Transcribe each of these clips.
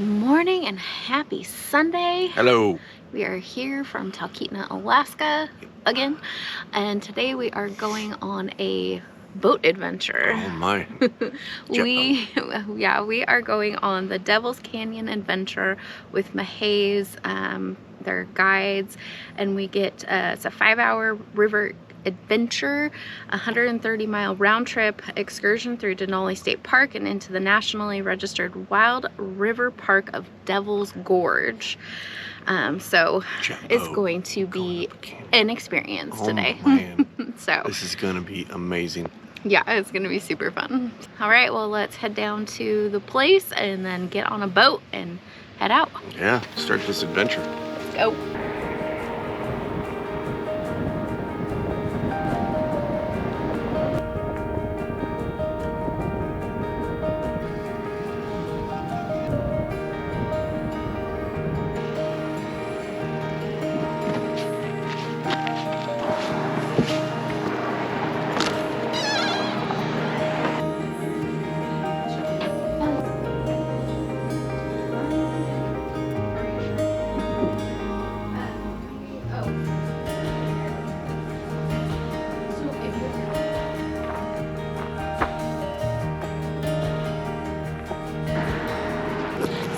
morning and happy Sunday. Hello. We are here from Talkeetna, Alaska again, and today we are going on a boat adventure. Oh my. we are going on the Devil's Canyon Adventure with Mahays, their guides, and we get it's a 5-hour river adventure, 130-mile round trip excursion through Denali State Park and into the nationally registered wild river park of Devil's Gorge. So it's going to be an experience today. Man. So this is gonna be amazing. Yeah, it's gonna be super fun. All right, well, let's head down to the place and then get on a boat and head out. Yeah, start this adventure. Let's go.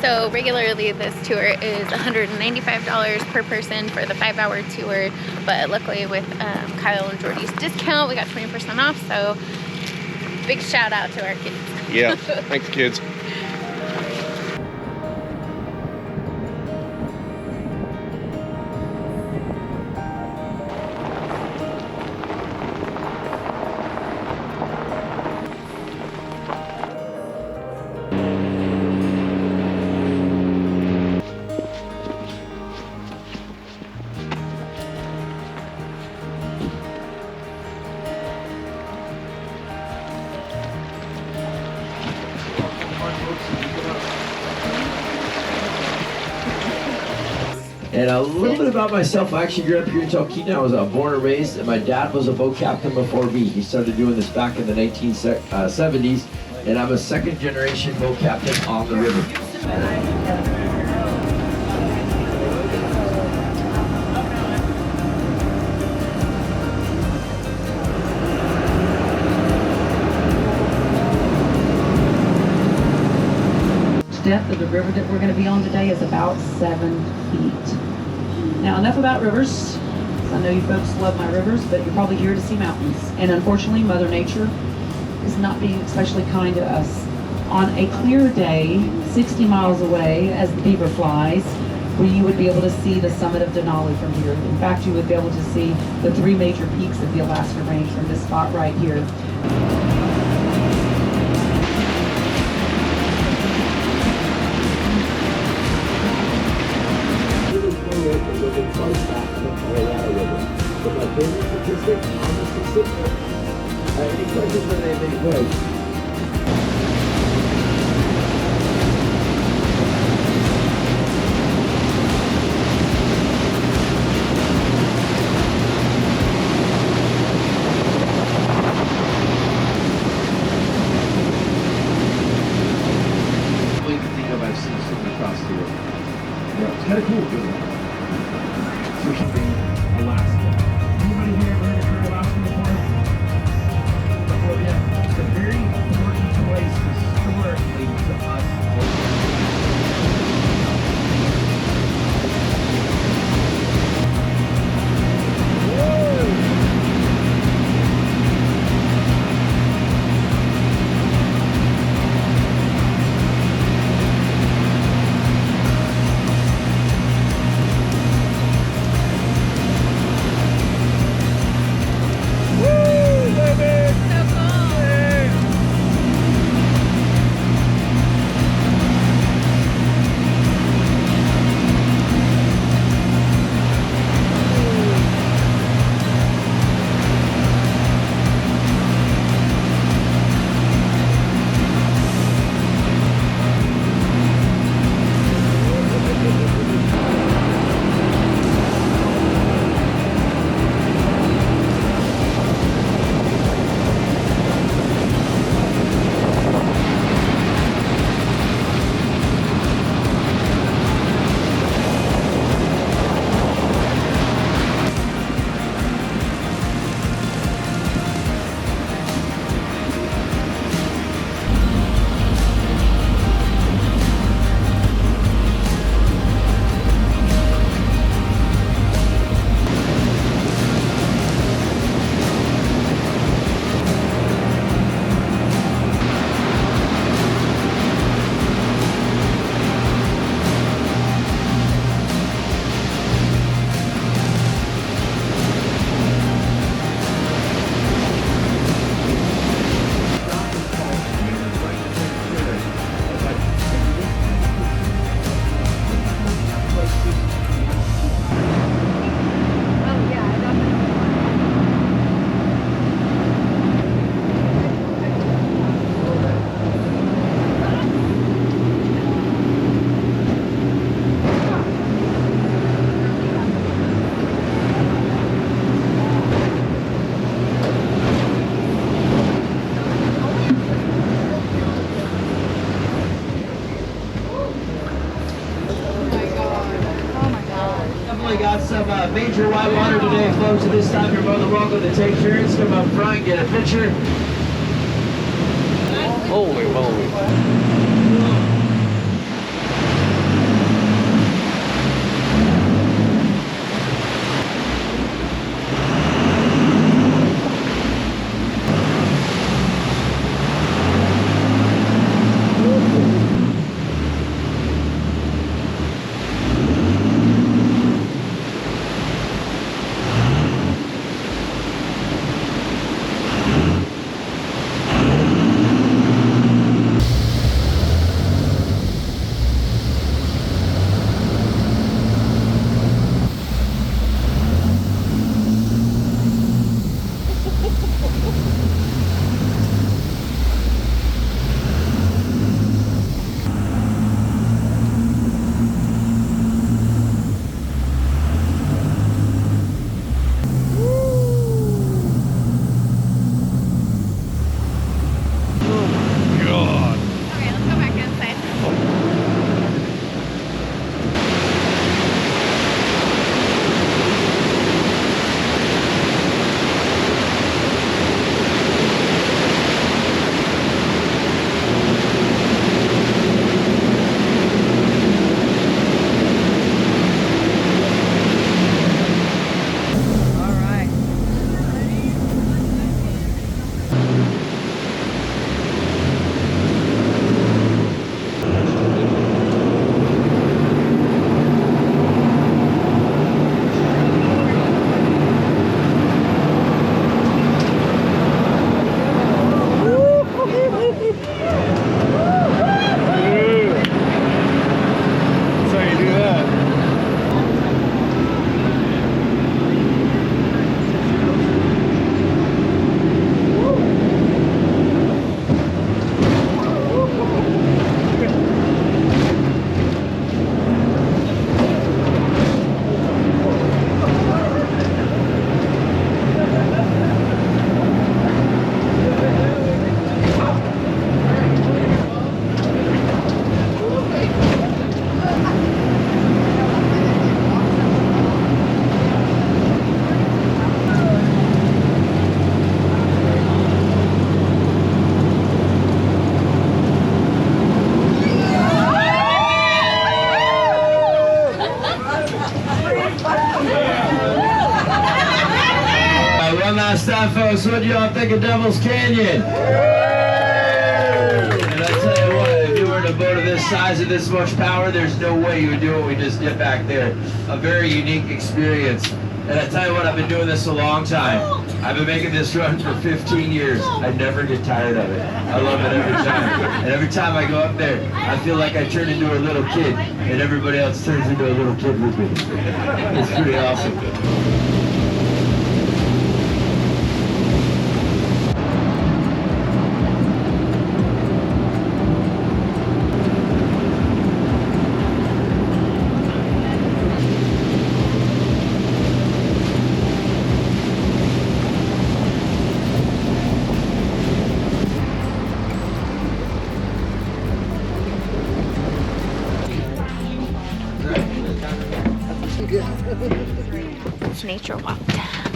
So regularly this tour is $195 per person for the 5-hour tour, but luckily with Kyle and Jordy's discount, we got 20% off, so big shout out to our kids. Yeah, thanks kids. And a little bit about myself. I actually grew up here in Talkeetna. I was born and raised, and my dad was a boat captain before me. He started doing this back in the 1970s, and I'm a second-generation boat captain on the river. Depth of the river that we're going to be on today is about 7 feet. Now, enough about rivers. I know you folks love my rivers, but you're probably here to see mountains. And unfortunately, Mother Nature is not being especially kind to us. On a clear day, 60 miles away, as the beaver flies, where you would be able to see the summit of Denali from here. In fact, you would be able to see the 3 major peaks of the Alaska Range from this spot right here. But my favorite statistic on the Susitna. Any questions on anything? Go ahead. I've seen swimming across the river. Yeah, it's kind of cool. Alaska. Anybody here ever heard of Alaska before? Yeah, it's a very got major white water today, folks. At this time, you're more than welcome to take turns, come up front, get a picture. Holy moly. One last time, folks, what do y'all think of Devil's Canyon? And I tell you what, if you were in a boat of this size and this much power, there's no way you would do what we just did back there. A very unique experience. And I tell you what, I've been doing this a long time. I've been making this run for 15 years. I never get tired of it. I love it every time. And every time I go up there, I feel like I turn into a little kid, and everybody else turns into a little kid with me. It's pretty awesome. It's nature walk time.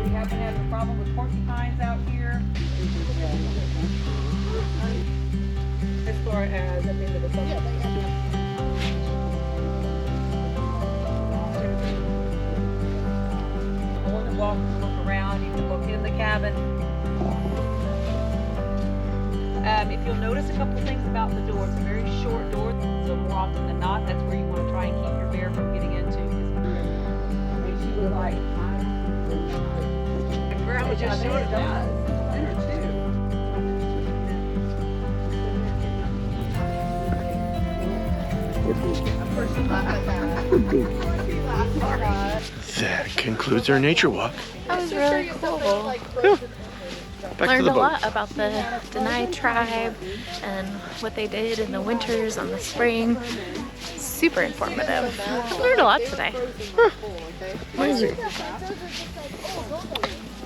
We haven't had a problem with porcupines out here. As far as at the end of the summer. Walk, look around, you can look in the cabin. If you'll notice a couple things about the door, it's a very short door, so more often than not, that's where you want to try and keep your bear from getting into. Makes you look like Grandma just showed it does. That concludes our nature walk. That was really cool. Back to Learned the a boat. lot about the Denali tribe and what they did in the winters and the spring. super informative. I learned a lot today. Amazing.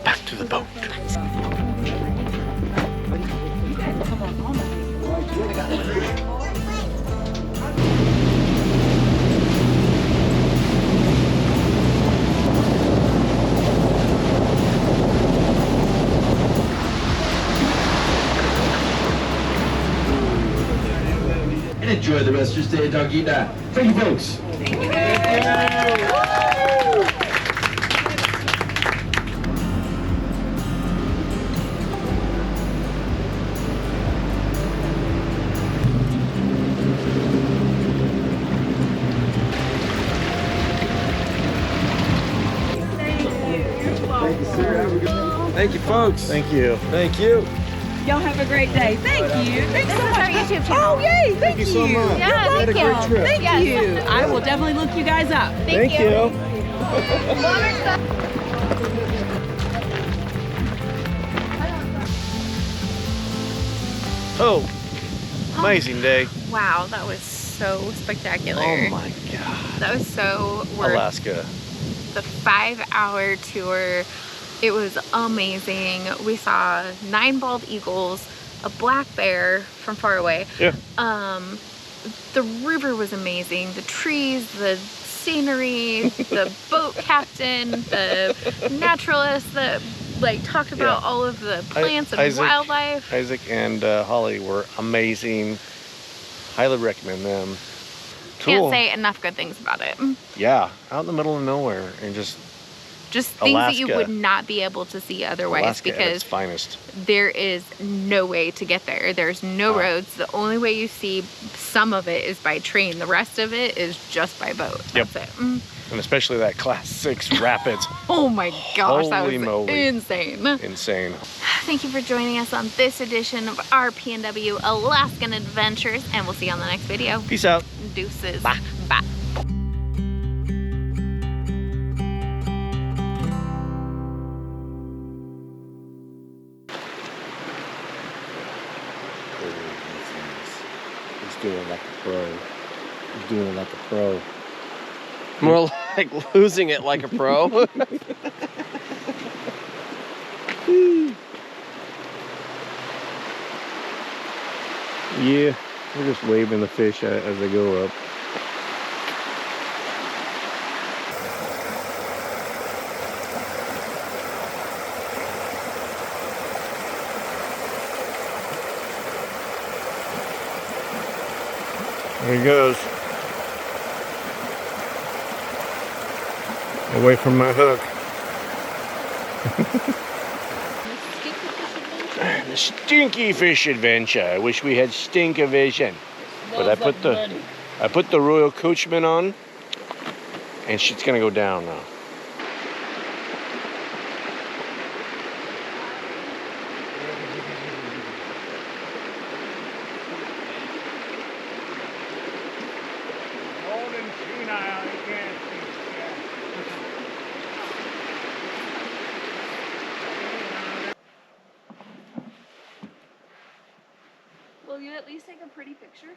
Back to the boat. And enjoy the rest of your stay at Talkeetna. Thank you, folks. Thank you, folks. Thank you. Thank you. Y'all have a great day. Thank you. Thanks so much. Our YouTube channel. Oh, yay. Thank you so much. Yeah, Had a great trip. Thank Yes. you. I will definitely look you guys up. Thank you. Oh, amazing day. Wow, that was so spectacular. Oh my God. That was so worth Alaska. the 5-hour tour. It was amazing. We saw 9 bald eagles, a black bear from far away. Yeah. The river was amazing. The trees, the scenery, the boat captain, the naturalist that like talked about all of the plants and wildlife. Isaac and Holly were amazing. Highly recommend them. Can't Cool. say enough good things about it. Yeah, out in the middle of nowhere and just Things that you Alaska. would not be able to see otherwise Alaska at its because finest. there is no way to get there. There's no roads. The only way you see some of it is by train. The rest of it is just by boat. Yep. That's it. And especially that Class 6 rapids. Oh my gosh, that Holy was moly. insane. Insane. Thank you for joining us on this edition of our PNW Alaskan Adventures, and we'll see you on the next video. Peace out. Deuces. Bye. Bye. He's doing it like a pro. He's doing it like a pro. More like losing it like a pro. Yeah, we're just waving the fish as they go up. There he goes. Away from my hook. The stinky fish adventure. I wish we had stink-o-vision. But I put the Royal Coachman on, and shit's gonna go down now. Will you at least take a pretty picture?